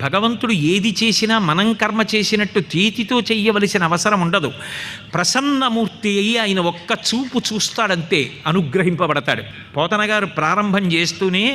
భగవంతుడు ఏది చేసినా మనం కర్మ చేసినట్టు చేతితో చెయ్యవలసిన అవసరం ఉండదు. ప్రసన్నమూర్తి అయ్యి ఆయన ఒక్క చూపు చూస్తాడంతే, అనుగ్రహింపబడతాడు. పోతన గారు ప్రారంభం చేస్తూనే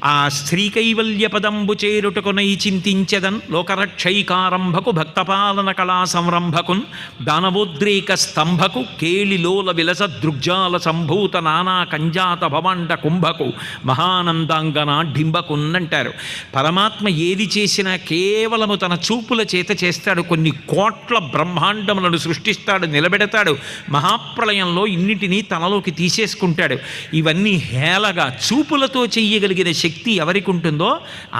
ఆ శ్రీకైవల్య పదంబు చేరుటకునై చింతించెదన్ లోకరక్షైకారంభకు భక్తపాలన కళా సంరంభకున్ దానవోద్రేక స్తంభకు కేళిలోల విలస దృగ్జాల సంభూత నానా కంజాత భవాండ కుంభకు మహానందాంగన డింబకున్నంటారు. పరమాత్మ ఏది చేసినా కేవలము తన చూపుల చేత చేస్తాడు. కొన్ని కోట్ల బ్రహ్మాండములను సృష్టిస్తాడు, నిలబెడతాడు. మహాప్రళయంలో ఇన్నిటినీ తనలోకి తీసేసుకుంటాడు. ఇవన్నీ హేళగా చూపులతో చెయ్యగలిగిన శక్తి ఎవరికి ఉంటుందో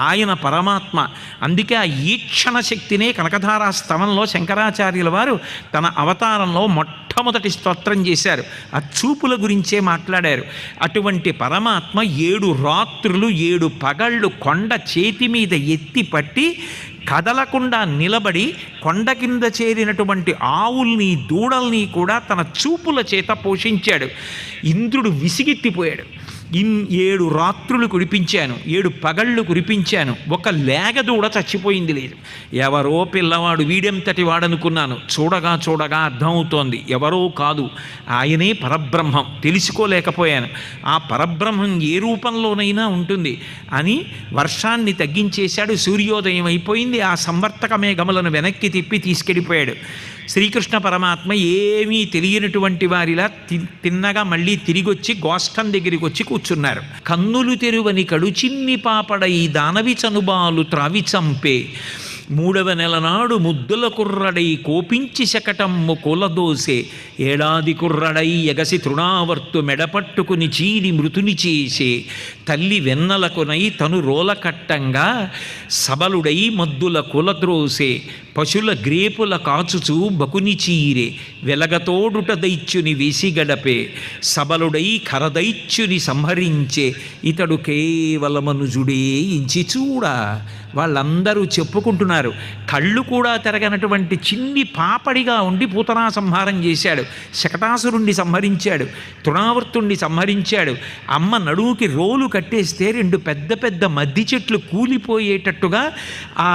ఆయన పరమాత్మ. అందుకే ఆ ఈక్షణ శక్తినే కనకధారా స్తవంలో శంకరాచార్యుల వారు తన అవతారంలో మొట్టమొదటి స్తోత్రం చేశారు. ఆ చూపుల గురించే మాట్లాడారు. అటువంటి పరమాత్మ 7 రాత్రులు 7 పగళ్ళు కొండ చేతి మీద ఎత్తి పట్టి కదలకుండా నిలబడి కొండ కింద చేరినటువంటి ఆవుల్ని దూడల్ని కూడా తన చూపుల చేత పోషించాడు. ఇంద్రుడు విసిగెత్తిపోయాడు. 7 రాత్రులు కురిపించాను, 7 పగళ్ళు కురిపించాను, ఒక లేగదూడ చచ్చిపోయింది లేదు. ఎవరో పిల్లవాడు, వీడెంతటి వాడనుకున్నాను. చూడగా చూడగా అర్థమవుతోంది ఎవరో కాదు, ఆయనే పరబ్రహ్మం. తెలుసుకోలేకపోయాను. ఆ పరబ్రహ్మం ఏ రూపంలోనైనా ఉంటుంది అని వర్షాన్ని తగ్గించేశాడు. సూర్యోదయం అయిపోయింది. ఆ సంవర్తక మేఘములను వెనక్కి తిప్పి తీసుకెళ్ళిపోయాడు. శ్రీకృష్ణ పరమాత్మ ఏమీ తెలియనటువంటి వారిలా తిన్నగా మళ్ళీ తిరిగొచ్చి గోష్ఠం దగ్గరికి వచ్చి కూర్చున్నారు. కన్నులు తెరువని కడుచిన్ని పాపడై దానవి చనుబాలు త్రావి చంపే 3వ నెల నాడు ముద్దుల కుర్రడై కోపించి శకటమ్ము కూలదోసే ఏడాది కుర్రడై ఎగసి తృణావర్తు మెడపట్టుకుని చీరి మృతుని చేసే తల్లి వెన్నలకునై తను రోలకట్టంగా సబలుడై మద్దుల కులద్రోసే పశుల గ్రేపుల కాచుచూ బకుని చీరే వెలగతోడుట దైత్యుని వేసి గడపే సబలుడై ఖరదైత్యుని సంహరించే ఇతడు కేవలమనుజుడే ఇంచి చూడ. వాళ్ళందరూ చెప్పుకుంటున్నారు. కళ్ళు కూడా తిరగనటువంటి చిన్ని పాపడిగా ఉండి పూతనా సంహారం చేశాడు, శకటాసురుణ్ణి సంహరించాడు, తృణావర్తుణ్ణి సంహరించాడు. అమ్మ నడువుకి రోలు కట్టేస్తే 2 పెద్ద పెద్ద మద్ది చెట్లు కూలిపోయేటట్టుగా ఆ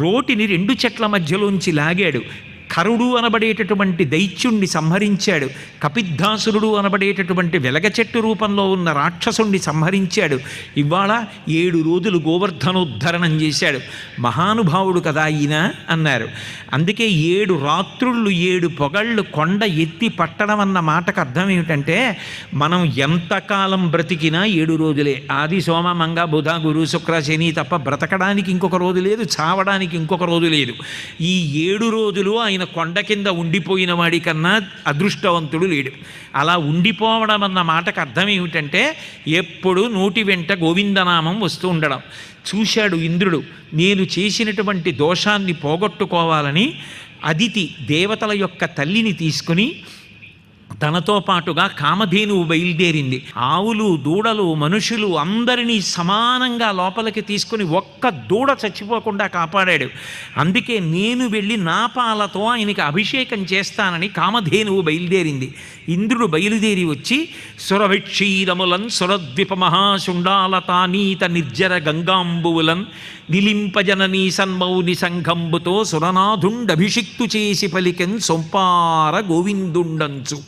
రోటిని 2 చెట్ల మధ్యలోంచి లాగాడు. ఖరుడు అనబడేటటువంటి దైత్యుణ్ణి సంహరించాడు. కపిద్ధాసురుడు అనబడేటటువంటి వెలగ చెట్టు రూపంలో ఉన్న రాక్షసుణ్ణి సంహరించాడు. ఇవాళ 7 రోజులు గోవర్ధనోద్ధరణం చేశాడు. మహానుభావుడు కదా ఈయన అన్నారు. అందుకే 7 రాత్రుళ్ళు 7 పొగళ్ళు కొండ ఎత్తి పట్టడం అన్న మాటకు అర్థం ఏమిటంటే, మనం ఎంతకాలం బ్రతికినా 7 రోజులే. ఆది సోమ మంగ బుధ గురు శుక్ర శని తప్ప బ్రతకడానికి ఇంకొక రోజు లేదు, చావడానికి ఇంకొక రోజు లేదు. ఈ 7 రోజులు ఆయన కొండ కింద ఉండిపోయిన వాడి కన్నా అదృష్టవంతుడు లేడు. అలా ఉండిపోవడం అన్న మాటకు అర్థం ఏమిటంటే, ఎప్పుడు నోటి వెంట గోవిందనామం వస్తూ ఉండడం. చూశాడు ఇంద్రుడు. నేను చేసినటువంటి దోషాన్ని పోగొట్టుకోవాలని అదితి దేవతల యొక్క తల్లిని తీసుకుని తనతో పాటుగా కామధేనువు బయలుదేరింది. ఆవులు దూడలు మనుషులు అందరినీ సమానంగా లోపలికి తీసుకుని ఒక్క దూడ చచ్చిపోకుండా కాపాడాడు. అందుకే నేను వెళ్ళి నా పాలతో ఆయనకి అభిషేకం చేస్తానని కామధేనువు బయలుదేరింది. ఇంద్రుడు బయలుదేరి వచ్చి సురభిక్షీరములన్ సురద్విప మహాశుండాలతానీత నిర్జర గంగాంబువులన్ నిలింపజననీ సన్మౌని సంఘంబుతో సురనాథుండభిషిక్తు చేసి పలికెన్ సొంపార గోవిందుండంచు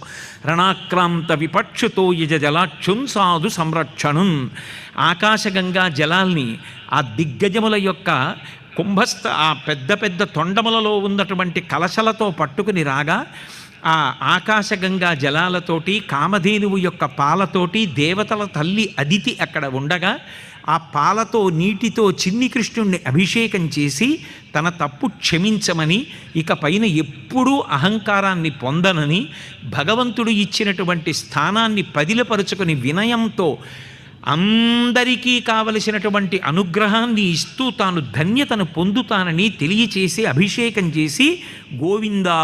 రణాక్రాంత విపక్షుతో యజ జలాక్షున్ సాధు సంరక్షణున్. ఆకాశగంగా జలాల్ని ఆ దిగ్గజముల యొక్క ఆ పెద్ద పెద్ద తొండములలో ఉన్నటువంటి కలశలతో పట్టుకుని రాగా, ఆ ఆకాశగంగా జలాలతోటి కామధేనువు యొక్క పాలతోటి దేవతల తల్లి అదితి అక్కడ ఉండగా, ఆ పాలతో నీటితో చిన్ని కృష్ణుణ్ణి అభిషేకం చేసి తన తప్పు క్షమించమని, ఇక పైన ఎప్పుడూ అహంకారాన్ని పొందనని, భగవంతుడు ఇచ్చినటువంటి స్థానాన్ని పదిలపరుచుకొని వినయంతో అందరికీ కావలసినటువంటి అనుగ్రహాన్ని ఇస్తూ తాను ధన్యతను పొందుతానని తెలియచేసి అభిషేకం చేసి గోవిందా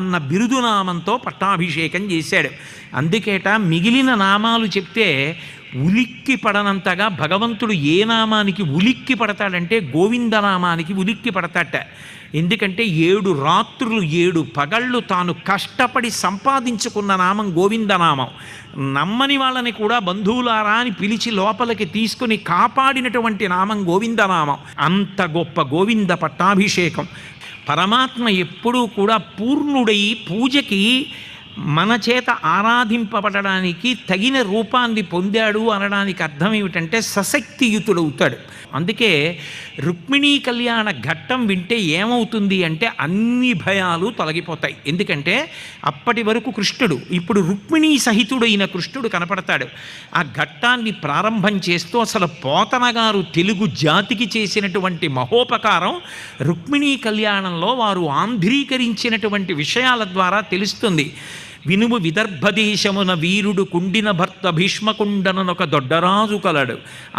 అన్న బిరుదునామంతో పట్టాభిషేకం చేశాడు. అందుకేట మిగిలిన నామాలు చెప్తే ఉలిక్కి పడనంతగా భగవంతుడు ఏ నామానికి ఉలిక్కి పడతాడంటే గోవిందనామానికి ఉలిక్కి పడతాట. ఎందుకంటే 7 రాత్రులు 7 పగళ్ళు తాను కష్టపడి సంపాదించుకున్న నామం గోవిందనామం. నమ్మని వాళ్ళని కూడా బంధువులారా అని పిలిచి లోపలికి తీసుకుని కాపాడినటువంటి నామం గోవిందనామం. అంత గొప్ప గోవింద పట్టాభిషేకం. పరమాత్మ ఎప్పుడూ కూడా పూర్ణుడై పూజకి మన చేత ఆరాధింపబడడానికి తగిన రూపాన్ని పొందాడు అనడానికి అర్థం ఏమిటంటే సశక్తియుతుడవుతాడు. అందుకే రుక్మిణీ కళ్యాణ ఘట్టం వింటే ఏమవుతుంది అంటే అన్ని భయాలు తొలగిపోతాయి. ఎందుకంటే అప్పటి వరకు కృష్ణుడు, ఇప్పుడు రుక్మిణీ సహితుడైన కృష్ణుడు కనపడతాడు. ఆ ఘట్టాన్ని ప్రారంభం చేస్తూ అసలు పోతన గారు తెలుగు జాతికి చేసినటువంటి మహోపకారం రుక్మిణీ కళ్యాణంలో వారు ఆంధ్రీకరించినటువంటి విషయాల ద్వారా తెలుస్తుంది. వినుము విదర్భదేశమున వీరుడు కుండిన భర్త భీష్మకుండనొక దొడ్డరాజు కలడు.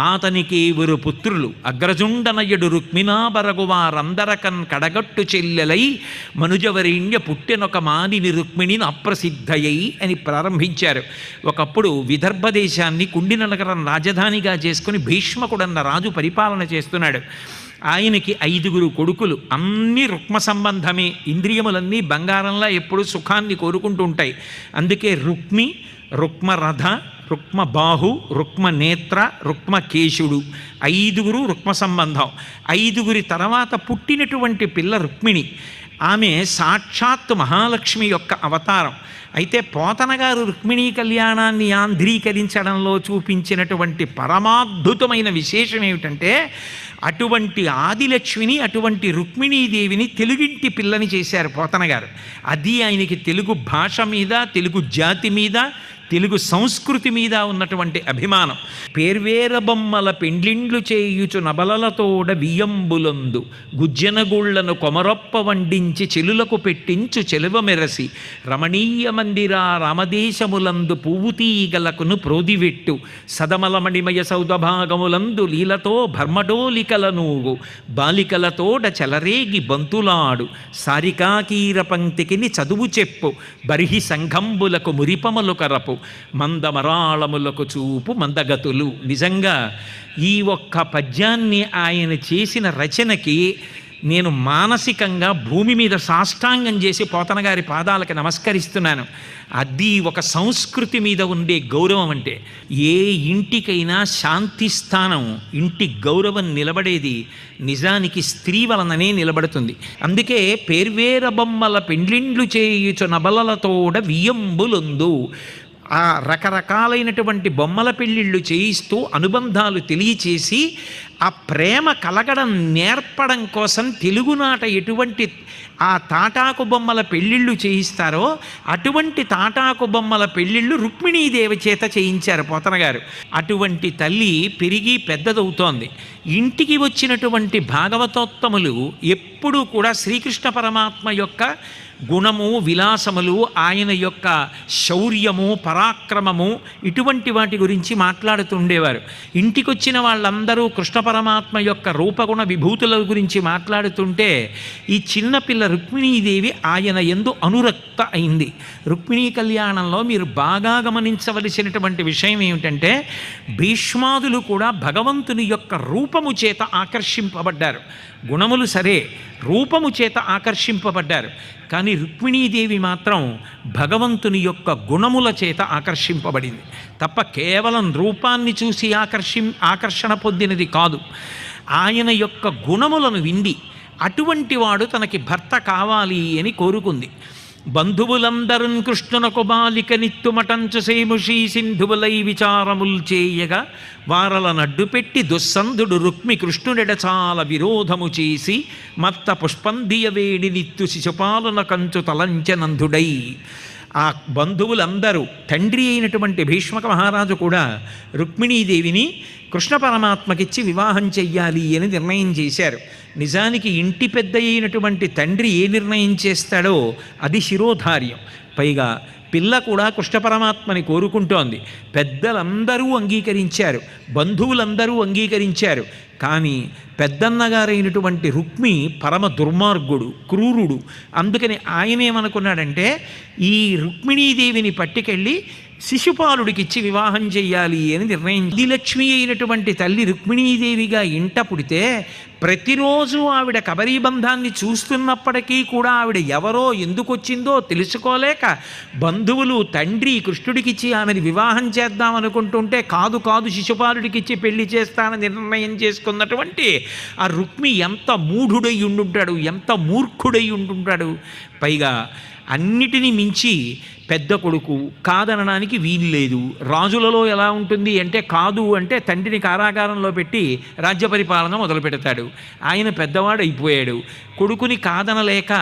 ఆతనికి 7 పుత్రులు అగ్రజుండనయుడు రుక్మిణాబరగు వారందరకన్ కడగట్టు చెల్లెలై మనుజవరేణ్య పుట్టెనొక మానిని రుక్మిణిని అప్రసిద్ధయ్యి అని ప్రారంభించారు. ఒకప్పుడు విదర్భ దేశాన్ని కుండిన నగరం రాజధానిగా చేసుకుని భీష్మకుడన్న రాజు పరిపాలన చేస్తున్నాడు. ఆయనకి 5 కొడుకులు, అన్ని రుక్మ సంబంధమే. ఇంద్రియములన్నీ బంగారంలా ఎప్పుడు సుఖాన్ని కోరుకుంటూ ఉంటాయి. అందుకే రుక్మి, రుక్మరథ, రుక్మబాహు, రుక్మనేత్ర, రుక్మకేశుడు 5 రుక్మ సంబంధం. 5 తర్వాత పుట్టినటువంటి పిల్ల రుక్మిణి. ఆమె సాక్షాత్ మహాలక్ష్మి యొక్క అవతారం. అయితే పోతన గారు రుక్మిణీ కళ్యాణాన్ని ఆంధ్రీకరించడంలో చూపించినటువంటి పరమాద్భుతమైన విశేషం ఏమిటంటే అటువంటి ఆదిలక్ష్మిని, అటువంటి రుక్మిణీదేవిని తెలుగింటి పిల్లని చేశారు పోతన గారు. అది ఆయనకి తెలుగు భాష మీద, తెలుగు జాతి మీద, తెలుగు సంస్కృతి మీద ఉన్నటువంటి అభిమానం. పేర్వేర బొమ్మల పెండ్లిండ్లు చేయుచు నబలలతోడ వియ్యంబులందు గుజ్జనగుళ్లను కొమరొప్ప వండించి చెలులకు పెట్టించు చెలువ మెరసి రమణీయ మందిరా రామదేశములందు పువ్వుతీగలకును ప్రోదివెట్టు సదమలమణిమయ సౌదభాగములందు లీలతో భర్మడోలికల నూగు బాలికలతోడ చెలరేగి బంతులాడు సారికాకీర పంక్తికిని చదువు చెప్పు బర్హి సంఘంబులకు మురిపమలు కరపు మందమరాళములకు చూపు మందగతులు. నిజంగా ఈ ఒక్క పద్యాన్ని ఆయన చేసిన రచనకి నేను మానసికంగా భూమి మీద సాష్టాంగం చేసి పోతన గారి పాదాలకు నమస్కరిస్తున్నాను. అది ఒక సంస్కృతి మీద ఉండే గౌరవం. అంటే ఏ ఇంటికైనా శాంతి స్థానం, ఇంటి గౌరవం నిలబడేది నిజానికి స్త్రీ వలననే నిలబడుతుంది. అందుకే పేర్వేర బొమ్మల పెండ్లిండ్లు చేయుచు నబలలతోడ వియ్యంబులందు, ఆ రకరకాలైనటువంటి బొమ్మల పెళ్ళిళ్ళు చేయిస్తూ అనుబంధాలు తెలియచేసి ఆ ప్రేమ కలగడం నేర్పడం కోసం తెలుగునాట ఎటువంటి ఆ తాటాకు బొమ్మల పెళ్ళిళ్ళు చేయిస్తారో అటువంటి తాటాకు బొమ్మల పెళ్ళిళ్ళు రుక్మిణీదేవి చేత చేయించారు పోతన గారు. అటువంటి తల్లి పెరిగి పెద్దదవుతోంది. ఇంటికి వచ్చినటువంటి భాగవతోత్తములు ఎప్పుడూ కూడా శ్రీకృష్ణ పరమాత్మ యొక్క గుణము, విలాసములు, ఆయన యొక్క శౌర్యము, పరాక్రమము, ఇటువంటి వాటి గురించి మాట్లాడుతుండేవారు. ఇంటికొచ్చిన వాళ్ళందరూ కృష్ణ పరమాత్మ యొక్క రూపగుణ విభూతుల గురించి మాట్లాడుతుంటే ఈ చిన్నపిల్ల రుక్మిణీదేవి ఆయన యందు అనురక్త అయింది. రుక్మిణీ కళ్యాణంలో మీరు బాగా గమనించవలసినటువంటి విషయం ఏమిటంటే భీష్మాదులు కూడా భగవంతుని యొక్క రూపము చేత ఆకర్షింపబడ్డారు. గుణములు సరే, రూపము చేత ఆకర్షింపబడ్డారు. కానీ రుక్మిణీదేవి మాత్రం భగవంతుని యొక్క గుణముల చేత ఆకర్షింపబడింది తప్ప కేవలం రూపాన్ని చూసి ఆకర్షణ పొందినది కాదు. ఆయన యొక్క గుణములను వింది. అటువంటి వాడు తనకి భర్త కావాలి అని కోరుకుంది. బంధువులందరున్ కృష్ణునకు బాలిక నిత్తుమటంచు సేముషీ సింధువులై విచారముల్ చేయగా వారల నడ్డుపెట్టి దుస్సంధుడు రుక్మి కృష్ణుడెడ చాలా విరోధము చేసి మత్త పుష్పందియ వేడి నిత్తు శిశుపాలన కంచు తలంచనందుడై. ఆ బంధువులందరూ, తండ్రి అయినటువంటి భీష్మక మహారాజు కూడా రుక్మిణీదేవిని కృష్ణ పరమాత్మకిచ్చి వివాహం చెయ్యాలి అని నిర్ణయం చేశారు. నిజానికి ఇంటి పెద్ద అయినటువంటి తండ్రి ఏ నిర్ణయం చేస్తాడో అది శిరోధార్యం. పైగా పిల్ల కూడా కృష్ణ పరమాత్మని కోరుకుంటోంది. పెద్దలందరూ అంగీకరించారు, బంధువులందరూ అంగీకరించారు. కానీ పెద్దన్నగారైనటువంటి రుక్మి పరమ దుర్మార్గుడు, క్రూరుడు. అందుకని ఆయనేమనుకున్నాడంటే ఈ రుక్మిణీదేవిని పట్టుకెళ్ళి శిశుపాలుడికిచ్చి వివాహం చెయ్యాలి అని నిర్ణయం. ఆదిలక్ష్మి అయినటువంటి తల్లి రుక్మిణీదేవిగా ఇంట పుడితే ప్రతిరోజు ఆవిడ కబరీబంధాన్ని చూస్తున్నప్పటికీ కూడా ఆవిడ ఎవరో ఎందుకు వచ్చిందో తెలుసుకోలేక బంధువులు తండ్రి కృష్ణుడికిచ్చి ఆమెను వివాహం చేద్దాం అనుకుంటుంటే కాదు కాదు శిశుపాలుడికిచ్చి పెళ్లి చేస్తానని నిర్ణయం చేసుకున్నటువంటి ఆ రుక్మి ఎంత మూఢుడై ఉండుంటాడు, ఎంత మూర్ఖుడై ఉండుంటాడు. పైగా అన్నిటినీ మించి పెద్ద కొడుకు, కాదనడానికి వీలు లేదు. రాజులలో ఎలా ఉంటుంది అంటే కాదు అంటే తండ్రిని కారాగారంలో పెట్టి రాజ్య పరిపాలన మొదలు పెడతాడు. ఆయన పెద్దవాడు అయిపోయాడు. కొడుకుని కాదనలేక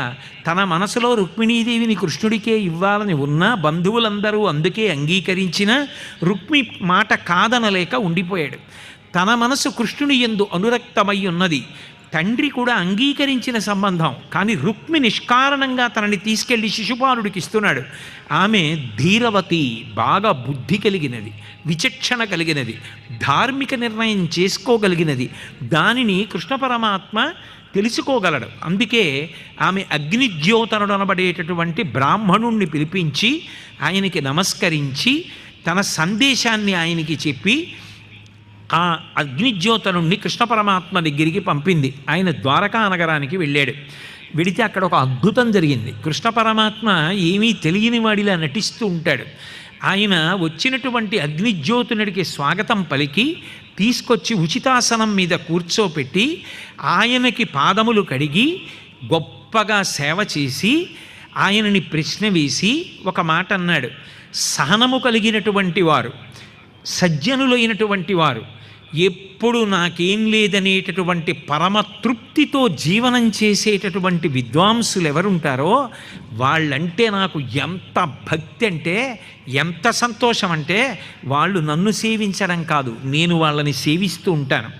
తన మనసులో రుక్మిణీదేవిని కృష్ణుడికే ఇవ్వాలని ఉన్నా బంధువులందరూ అందుకే అంగీకరించిన రుక్మి మాట కాదనలేక ఉండిపోయాడు. తన మనసు కృష్ణుని యందు అనురక్తమై ఉన్నది. తండ్రి కూడా అంగీకరించిన సంబంధం. కానీ రుక్మి నిష్కారణంగా తనని తీసుకెళ్లి శిశుపాలుడికి ఇస్తున్నాడు. ఆమె ధీరవతి, బాగా బుద్ధి కలిగినది, విచక్షణ కలిగినది, ధార్మిక నిర్ణయం చేసుకోగలిగినది. దానిని కృష్ణ పరమాత్మ తెలుసుకోగలడు. అందుకే ఆమె అగ్నిజ్యోతనుడు అనబడేటటువంటి బ్రాహ్మణుణ్ణి పిలిపించి ఆయనకి నమస్కరించి తన సందేశాన్ని ఆయనకి చెప్పి ఆ అగ్నిజ్యోతనుణ్ణి కృష్ణ పరమాత్మ దగ్గరికి పంపింది. ఆయన ద్వారకా నగరానికి వెళ్ళాడు. వెడితే అక్కడ ఒక అద్భుతం జరిగింది. కృష్ణ పరమాత్మ ఏమీ తెలియని వాడిలా నటిస్తూ ఉంటాడు. ఆయన వచ్చినటువంటి అగ్నిజ్యోతునుడికి స్వాగతం పలికి తీసుకొచ్చి ఉచితాసనం మీద కూర్చోపెట్టి ఆయనకి పాదములు కడిగి గొప్పగా సేవ చేసి ఆయనని ప్రశ్న వేసి ఒక మాట అన్నాడు. సహనము కలిగినటువంటి వారు, సజ్జనులైనటువంటి వారు, ఎప్పుడు నాకేం లేదనేటటువంటి పరమతృప్తితో జీవనం చేసేటటువంటి విద్వాంసులు ఎవరుంటారో వాళ్ళంటే నాకు ఎంత భక్తి అంటే, ఎంత సంతోషం అంటే, వాళ్ళు నన్ను సేవించడం కాదు, నేను వాళ్ళని సేవిస్తూ ఉంటాను.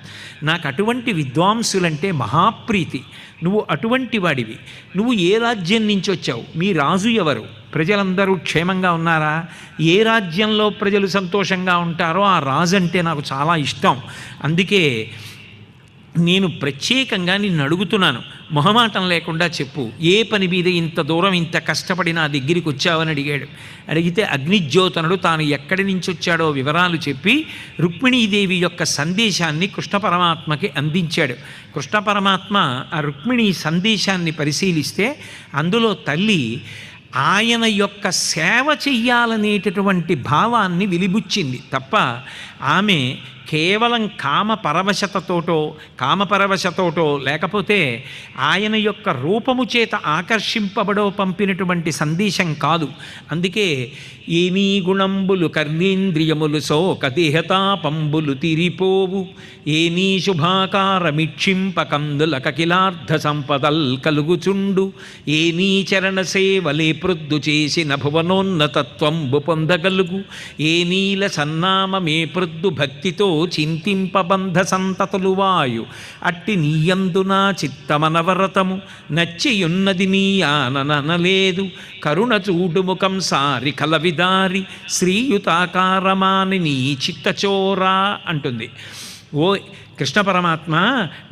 నాకు అటువంటి విద్వాంసులంటే మహాప్రీతి. నువ్వు అటువంటి వాడివి. నువ్వు ఏ రాజ్యం నుంచి వచ్చావు? మీ రాజు ఎవరు? ప్రజలందరూ క్షేమంగా ఉన్నారా? ఏ రాజ్యంలో ప్రజలు సంతోషంగా ఉంటారో ఆ రాజు అంటే నాకు చాలా ఇష్టం. అందుకే నేను ప్రత్యేకంగా నిన్ను అడుగుతున్నాను, మొహమాటం లేకుండా చెప్పు, ఏ పని మీద ఇంత దూరం ఇంత కష్టపడి నా దగ్గరికి వచ్చావని అడిగాడు. అడిగితే అగ్నిజ్యోతనుడు తాను ఎక్కడి నుంచి వచ్చాడో వివరాలు చెప్పి రుక్మిణీదేవి యొక్క సందేశాన్ని కృష్ణ పరమాత్మకి అందించాడు. కృష్ణ పరమాత్మ ఆ రుక్మిణీ సందేశాన్ని పరిశీలిస్తే అందులో తల్లి ఆయన యొక్క సేవ చెయ్యాలనేటటువంటి భావాన్ని వెలిబుచ్చింది తప్ప ఆమె కేవలం కామపరవశతోటో లేకపోతే ఆయన యొక్క రూపము చేత ఆకర్షింపబడో పంపినటువంటి సందేశం కాదు. అందుకే ఏమీ గుణంబులు కర్ణేంద్రియములు సోకదేహతాపంబులు తిరిపోవు, ఏనీ శుభాకారమిక్షింపకందుల కకిలార్థ సంపదల్ కలుగుచుండు, ఏనీ చరణ సేవలే ప్రొద్దు చేసిన భువనోన్నతత్వంబు పొందగలుగు, ఏ నీల సన్నామమే ప్రొద్దు భక్తితో చింతింపబంధ సంతతులు వాయు, అట్టి నీయందునా చిత్తమనవరతము నచ్చియున్నది నీ ఆననలేదు, కరుణ చూడుముఖం సారి కలవిదారి శ్రీయుతాకారమాని నీ చిత్తచోరా అంటుంది. ఓ కృష్ణ పరమాత్మ,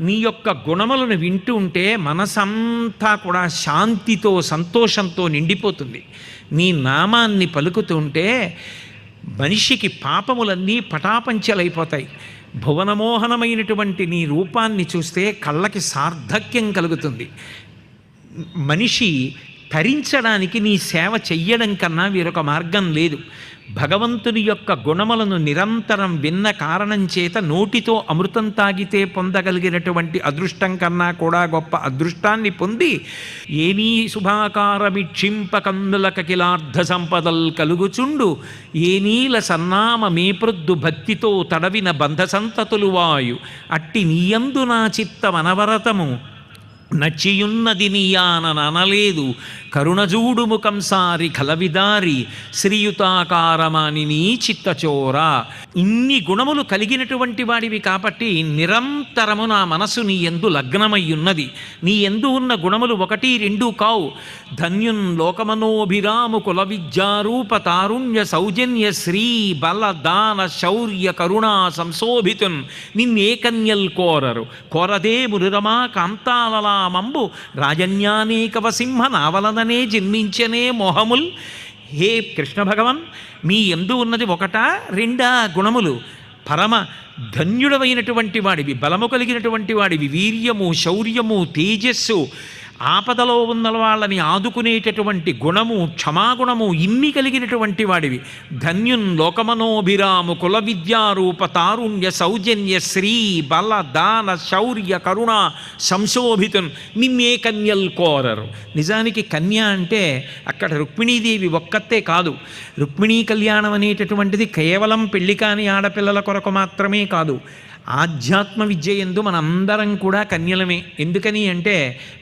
నీ యొక్క గుణములను వింటూ ఉంటే మనసంతా కూడా శాంతితో సంతోషంతో నిండిపోతుంది. నీ నామాన్ని పలుకుతుంటే మనిషికి పాపములన్నీ పటాపంచలైపోతాయి. భువనమోహనమైనటువంటి నీ రూపాన్ని చూస్తే కళ్ళకి సార్థక్యం కలుగుతుంది. మనిషి తరించడానికి నీ సేవ చెయ్యడం కన్నా వేరొక మార్గం లేదు. భగవంతుని యొక్క గుణములను నిరంతరం విన్న కారణం చేత నోటితో అమృతం తాగితే పొందగలిగినటువంటి అదృష్టం కన్నా కూడా గొప్ప అదృష్టాన్ని పొంది ఏనీ శుభాకారమిక్షింపకందుల కకిలార్థ సంపదల్ కలుగుచుండు, ఏ నీల సన్నామ మేప్రొద్దు భక్తితో తడవిన బంధ సంతతులు వాయు, అట్టి నీయందు నా చిత్తమనవరతము నచ్చియున్నది నీయాననలేదు, కరుణజూడు ముఖం సారి కలవిదారి శ్రీయుతాకారమాని నీ చిత్తచోరా. ఇన్ని గుణములు కలిగినటువంటి వాడివి కాబట్టి నిరంతరము నా మనసు నీ యందు లగ్నమై ఉన్నది. నీ యందు ఉన్న గుణములు 1, 2 కావు. ధన్యున్ లోకమనోభిరాము కుల విద్యారూప తారుణ్య సౌజన్య శ్రీ బల దాన శౌర్య కరుణా సంశోభితున్ నిన్నే కన్యల్ కోరరు, కోరదే మురురమా కాంతాలలా మంబు రాజన్యానేకవ సింహ నావలననే జన్మించనే మోహముల్, హే కృష్ణ భగవన్, మీ యందు ఉన్నది ఒకటా రెండా గుణములు? పరమ ధన్యుడమైనటువంటి వాడివి, బలము కలిగినటువంటి వాడివి, వీర్యము, శౌర్యము, తేజస్సు, ఆపదలో ఉన్న వాళ్ళని ఆదుకునేటటువంటి గుణము, క్షమాగుణము, ఇన్ని కలిగినటువంటి వాడివి. ధన్యున్ లోకమనోభిరాము కుల విద్యారూప తారుణ్య సౌజన్య శ్రీ బల దాన శౌర్య కరుణ సంశోభితున్ నిన్నే కన్యల్ కోరరు. నిజానికి కన్య అంటే అక్కడ రుక్మిణీదేవి ఒక్కతే కాదు. రుక్మిణీ కళ్యాణం అనేటటువంటిది కేవలం పెళ్లి కాని ఆడపిల్లల కొరకు మాత్రమే కాదు. ఆధ్యాత్మ విద్య యందు మనందరం కూడా కన్యలమే. ఎందుకని అంటే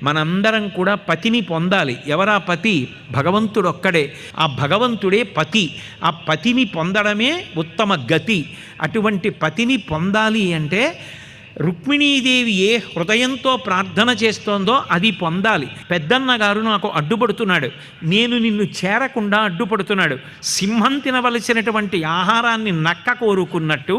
మనందరం కూడా పతిని పొందాలి. ఎవరా పతి? భగవంతుడు ఒక్కడే. ఆ భగవంతుడే పతి. ఆ పతిని పొందడమే ఉత్తమ గతి. అటువంటి పతిని పొందాలి అంటే రుక్మిణీదేవి ఏ హృదయంతో ప్రార్థన చేస్తోందో అది పొందాలి. పెద్దన్న గారు నాకు అడ్డుపడుతున్నాడు, నేను నిన్ను చేరకుండా అడ్డుపడుతున్నాడు. సింహం తినవలసినటువంటి ఆహారాన్ని నక్క కోరుకున్నట్టు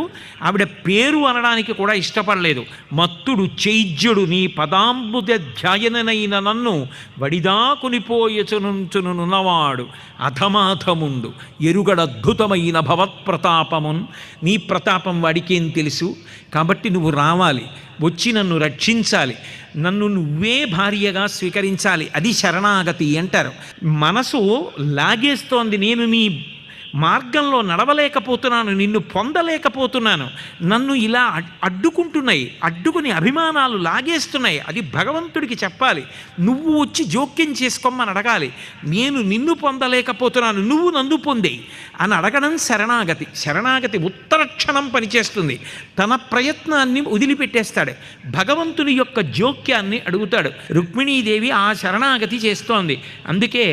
ఆవిడ పేరు అనడానికి కూడా ఇష్టపడలేదు. మత్తుడు చైజ్యుడు నీ పదాంబుద ధ్యాయననైన నన్ను వడిదాకునిపోయచునున్నవాడు అధమాధముండు ఎరుగడద్భుతమైన భవత్ప్రతాపమున్. నీ ప్రతాపం వాడికేం తెలుసు? కాబట్టి నువ్వు రావాలి, వచ్చి నన్ను రక్షించాలి, నన్ను నువ్వే భార్యగా స్వీకరించాలి. అది శరణాగతి అంటారు. మనసు లాగేస్తోంది, నేను నీ మార్గంలో నడవలేకపోతున్నాను, నిన్ను పొందలేకపోతున్నాను, నన్ను ఇలా అడ్డుకుంటున్నాయి, అడ్డుకుని అభిమానాలు లాగేస్తున్నాయి. అది భగవంతుడికి చెప్పాలి. నువ్వు వచ్చి జోక్యం చేసుకోమని అడగాలి. నేను నిన్ను పొందలేకపోతున్నాను, నువ్వు నన్ను పొందేయి అని అడగడం శరణాగతి. శరణాగతి ఉత్తర క్షణం పనిచేస్తుంది. తన ప్రయత్నాన్ని వదిలిపెట్టేస్తాడు, భగవంతుని యొక్క జోక్యాన్ని అడుగుతాడు. రుక్మిణీదేవి ఆ శరణాగతి చేస్తోంది. అందుకే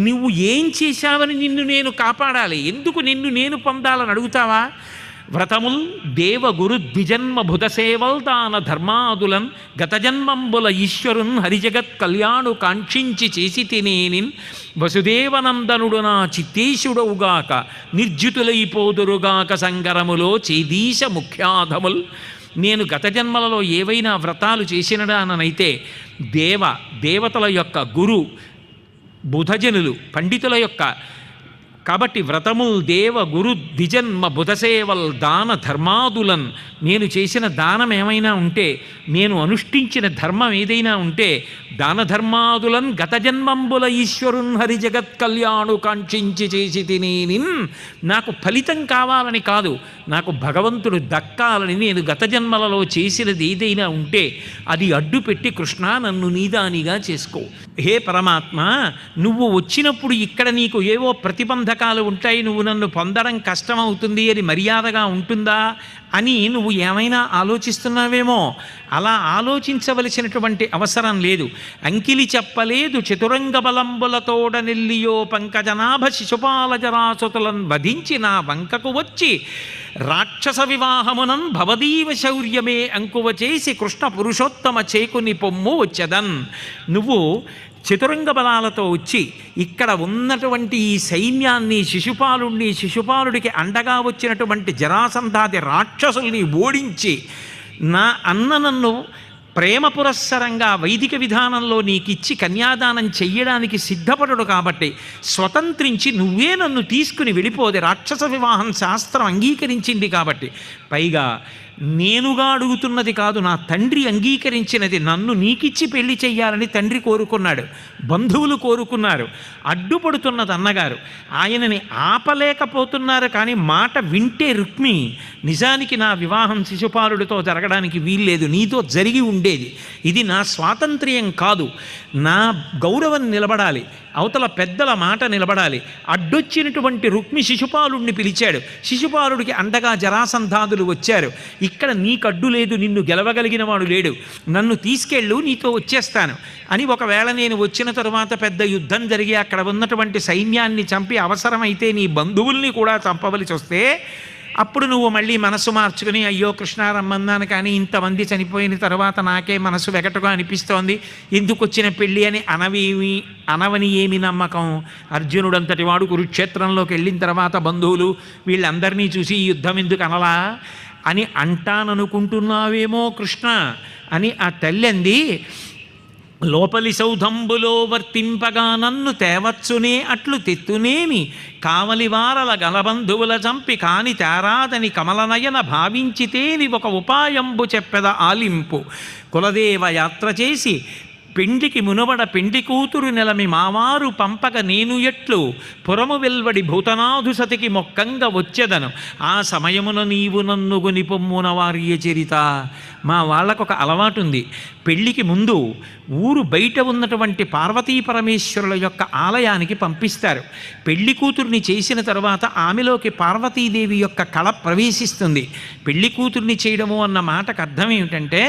నువ్వు ఏం చేశావని నిన్ను నేను కాపాడాలి, ఎందుకు నిన్ను నేను పొందాలని అడుగుతావా? వ్రతముల్ దేవ గురు ద్విజన్మ బుధసేవల్ దాన ధర్మాదులన్ గతజన్మంబుల ఈశ్వరున్ హరిజగత్ కళ్యాణు కాంక్షించి చేసి తినేనిన్ వసుదేవనందనుడు నా చిత్తేశుడవుగాక నిర్జితులైపోదురుగాక సంగరములో చేదీశ ముఖ్యాధముల్. నేను గత జన్మలలో ఏవైనా వ్రతాలు చేసినడాననైతే దేవతల యొక్క గురు బుధజనులు పండితుల యొక్క, కాబట్టి వ్రతముల్ దేవ గురు ద్విజన్మ బుధసేవల్ దాన ధర్మాదులన్, నేను చేసిన దానం ఏమైనా ఉంటే, నేను అనుష్ఠించిన ధర్మం ఏదైనా ఉంటే, దాన ధర్మాదులన్ గత జన్మంబుల ఈశ్వరున్ హరి జగత్ కళ్యాణు కాంక్షించి చేసి తినేనిన్. నాకు ఫలితం కావాలని కాదు, నాకు భగవంతుడు దక్కాలని నేను గత జన్మలలో చేసినది ఏదైనా ఉంటే అది అడ్డుపెట్టి కృష్ణ నన్ను నీదానిగా చేసుకో. హే పరమాత్మ, నువ్వు వచ్చినప్పుడు ఇక్కడ నీకు ఏవో ప్రతిబంధకాలు ఉంటాయి, నువ్వు నన్ను పొందడం కష్టమవుతుంది, అది మర్యాదగా ఉంటుందా అని నువ్వు ఏమైనా ఆలోచిస్తున్నావేమో. అలా ఆలోచించవలసినటువంటి అవసరం లేదు. అంకిలి చెప్పలేదు చతురంగ బలంబులతోడ నెల్లియో పంకజనాభ శిశుపాల జరాసుతులను వధించి నా వంకకు వచ్చి రాక్షస వివాహమునన్ భవదీవ శౌర్యమే అంకువ చేసి కృష్ణ పురుషోత్తమ చేకుని పొమ్ము వచ్చదన్. నువ్వు చతురంగ బలాలతో వచ్చి ఇక్కడ ఉన్నటువంటి ఈ సైన్యాన్ని, శిశుపాలుడికి అండగా వచ్చినటువంటి జరాసంధాది రాక్షసుల్ని ఓడించి నా అన్న నన్ను ప్రేమ పురస్సరంగా వైదిక విధానంలో నీకిచ్చి కన్యాదానం చెయ్యడానికి సిద్ధపడడు కాబట్టి స్వతంత్రించి నువ్వే నన్ను తీసుకుని వెళ్ళిపోదే. రాక్షస వివాహం శాస్త్రం అంగీకరించింది కాబట్టి, పైగా నేనుగా అడుగుతున్నది కాదు, నా తండ్రి అంగీకరించినది. నన్ను నీకిచ్చి పెళ్లి చెయ్యాలని తండ్రి కోరుకున్నాడు, బంధువులు కోరుకున్నారు. అడ్డుపడుతున్నది అన్నగారు. ఆయనని ఆపలేకపోతున్నారు, కానీ మాట వింటే రుక్మి నిజానికి నా వివాహం శిశుపాలుడితో జరగడానికి వీల్లేదు, నీతో జరిగి ఉండేది. ఇది నా స్వాతంత్ర్యం కాదు, నా గౌరవం నిలబడాలి, అవతల పెద్దల మాట నిలబడాలి. అడ్డొచ్చినటువంటి రుక్మి శిశుపాలుడిని పిలిచాడు. శిశుపాలుడికి అండగా జరాసంధాదులు వచ్చారు. ఇక్కడ నీకడ్డు లేదు, నిన్ను గెలవగలిగిన వాడు లేడు, నన్ను తీసుకెళ్ళు, నీతో వచ్చేస్తాను అని. ఒకవేళ నేను వచ్చిన తరువాత పెద్ద యుద్ధం జరిగి అక్కడ ఉన్నటువంటి సైన్యాన్ని చంపి అవసరమైతే నీ బంధువుల్ని కూడా చంపవలసి వస్తే అప్పుడు నువ్వు మళ్ళీ మనసు మార్చుకుని అయ్యో కృష్ణ రమ్మన్నాను కానీ ఇంతమంది చనిపోయిన తర్వాత నాకే మనసు వెగటగా అనిపిస్తోంది, ఎందుకు వచ్చిన పెళ్ళి అని అనవని ఏమి నమ్మకం? అర్జునుడంతటి వాడు కురుక్షేత్రంలోకి వెళ్ళిన తర్వాత బంధువులు వీళ్ళందరినీ చూసి ఈ యుద్ధం ఎందుకు అనలా అని అంటాననుకుంటున్నావేమో కృష్ణ అని ఆ తల్లి అంది. లోపలి సౌధంబులో వర్తింపగా నన్ను తేవచ్చునే అట్లు తెత్తునేమి కావలివారల గలబంధువుల చంపి కాని తేరాదని కమలనయన భావించితేని ఒక ఉపాయంబు చెప్పెద ఆలింపు కులదేవ యాత్ర చేసి పెండికి మునుబడ పెండి కూతురు నెలమి మావారు పంపక నేను ఎట్లు పురము వెల్వడి భూతనాథు సతికి మొక్కంగా వచ్చెదను ఆ సమయమున నీవు నన్ను గుని పొమ్మున వార్య చరిత. మా వాళ్ళకొక అలవాటు ఉంది. పెళ్ళికి ముందు ఊరు బయట ఉన్నటువంటి పార్వతీ పరమేశ్వరుల యొక్క ఆలయానికి పంపిస్తారు. పెళ్లి కూతుర్ని చేసిన తర్వాత ఆమెలోకి పార్వతీదేవి యొక్క కళ ప్రవేశిస్తుంది. పెళ్లి కూతుర్ని చేయడము అన్న మాటకు అర్థం ఏమిటంటే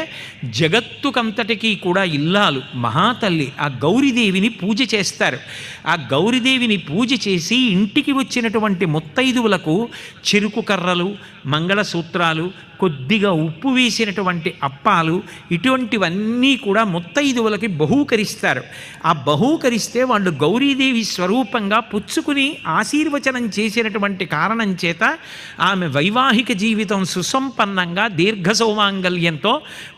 జగత్తుకంతటికీ కూడా ఇల్లాలు మహాతల్లి ఆ గౌరీదేవిని పూజ చేస్తారు. ఆ గౌరీదేవిని పూజ చేసి ఇంటికి వచ్చినటువంటి ముత్తైదువులకు చెరుకు కర్రలు, మంగళసూత్రాలు, కొద్దిగా ఉప్పు వేసినటువంటి అప్పాలు, ఇటువంటివన్నీ కూడా ముత్తైదువులకి బహూకరిస్తారు. ఆ బహూకరిస్తే వాళ్ళు గౌరీదేవి స్వరూపంగా పుచ్చుకుని ఆశీర్వచనం చేసినటువంటి కారణం చేత ఆమె వైవాహిక జీవితం సుసంపన్నంగా దీర్ఘ సౌమాంగల్యంతో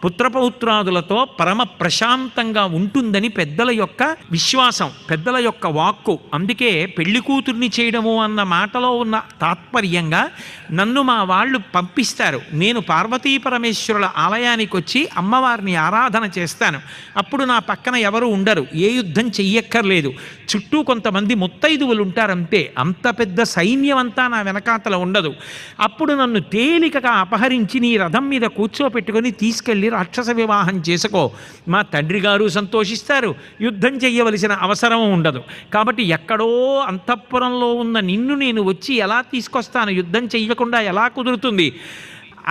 పుత్రపౌత్రాదులతో పరమ ప్రశాంతంగా ఉంటుందని పెద్దల యొక్క విశ్వాసం, పెద్దల యొక్క వాక్కు. అందుకే పెళ్లి కూతుర్ని చేయడము అన్న మాటలో ఉన్న తాత్పర్యంగా నన్ను మా వాళ్ళు పంపిస్తారు. నేను పార్వతీ పరమేశ్వరుల ఆలయానికి వచ్చి అమ్మవారిని ఆరాధన చేస్తాను. అప్పుడు నా పక్కన ఎవరు ఉండరు, ఏ యుద్ధం చెయ్యక్కర్లేదు. చుట్టూ కొంతమంది ముత్తైదువులు ఉంటారంతే. అంత పెద్ద సైన్యం అంతా నా వెనకాతల ఉండదు. అప్పుడు నన్ను తేలికగా అపహరించి నీ రథం మీద కూర్చోపెట్టుకొని తీసుకెళ్ళి రాక్షస వివాహం చేసుకో. మా తండ్రి గారు సంతోషిస్తారు, యుద్ధం చెయ్యవలసిన అవసరం ఉండదు. కాబట్టి ఎక్కడో అంతఃపురంలో ఉన్న నిన్ను నేను వచ్చి ఎలా తీసుకొస్తాను, యుద్ధం చెయ్యకుండా ఎలా కుదురుతుంది,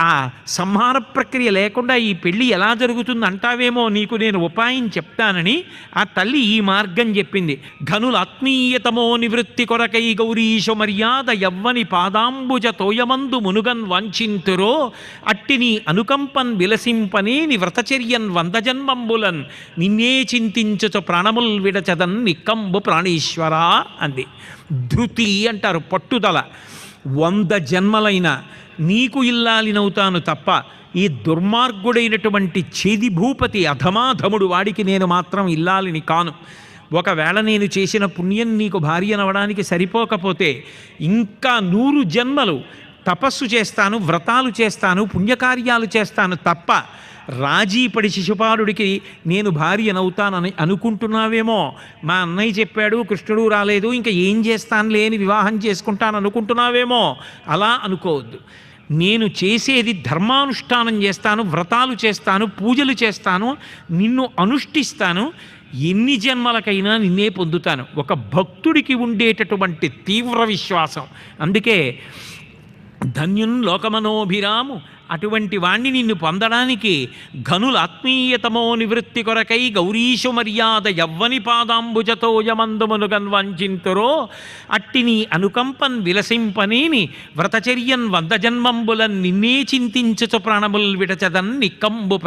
ఆ సంహార ప్రక్రియ లేకుండా ఈ పెళ్ళి ఎలా జరుగుతుంది అంటావేమో, నీకు నేను ఉపాయం చెప్తానని ఆ తల్లి ఈ మార్గం చెప్పింది. ఘనుల ఆత్మీయతమో నివృత్తి కొరకై గౌరీశ మర్యాద యవ్వని పాదాంబుజ తోయమందు మునుగన్ వాంఛింతురో అట్టిని అనుకంపన్ విలసింపనేని వ్రతచర్యన్ వందజన్మంబులన్ నిన్నే చింతించుచు ప్రాణముల్ విడచదన్ నిక్కంబు ప్రాణేశ్వరా అంది. ధృతి అంటారు పట్టుదల. 100 జన్మలైన నీకు ఇల్లాలినవుతాను తప్ప ఈ దుర్మార్గుడైనటువంటి చేది భూపతి అధమాధముడు వాడికి నేను మాత్రం ఇల్లాలిని కాను. ఒకవేళ నేను చేసిన పుణ్యం నీకు భార్యనవడానికి సరిపోకపోతే ఇంకా 100 జన్మలు తపస్సు చేస్తాను, వ్రతాలు చేస్తాను, పుణ్యకార్యాలు చేస్తాను తప్ప రాజీపడి శిశుపాలుడికి నేను భార్యనవుతానని అనుకుంటున్నావేమో. మా అన్నయ్య చెప్పాడు, కృష్ణుడు రాలేదు, ఇంకా ఏం చేస్తానులే అని వివాహం చేసుకుంటాను అనుకుంటున్నావేమో. అలా అనుకోవద్దు. నేను చేసేది ధర్మానుష్ఠానం చేస్తాను, వ్రతాలు చేస్తాను, పూజలు చేస్తాను, నిన్ను అనుష్ఠిస్తాను, ఎన్ని జన్మలకైనా నిన్నే పొందుతాను. ఒక భక్తుడికి ఉండేటటువంటి తీవ్ర విశ్వాసం. అందుకే ధన్యున్ లోకమనోభిరాము అటువంటి వాణ్ణి నిన్ను పొందడానికి ఘనుల ఆత్మీయతమో నివృత్తి కొరకై గౌరీశు మర్యాద యవ్వని పాదాంబుజతో యమందుమును గన్వంచింతురో అట్టిని అనుకంపన్ విలసింపనేని వ్రతచర్యన్ 100 జన్మంబులన్ నిన్నే చింతించుచు ప్రాణముల్ విడచదన్ నిక్కంబు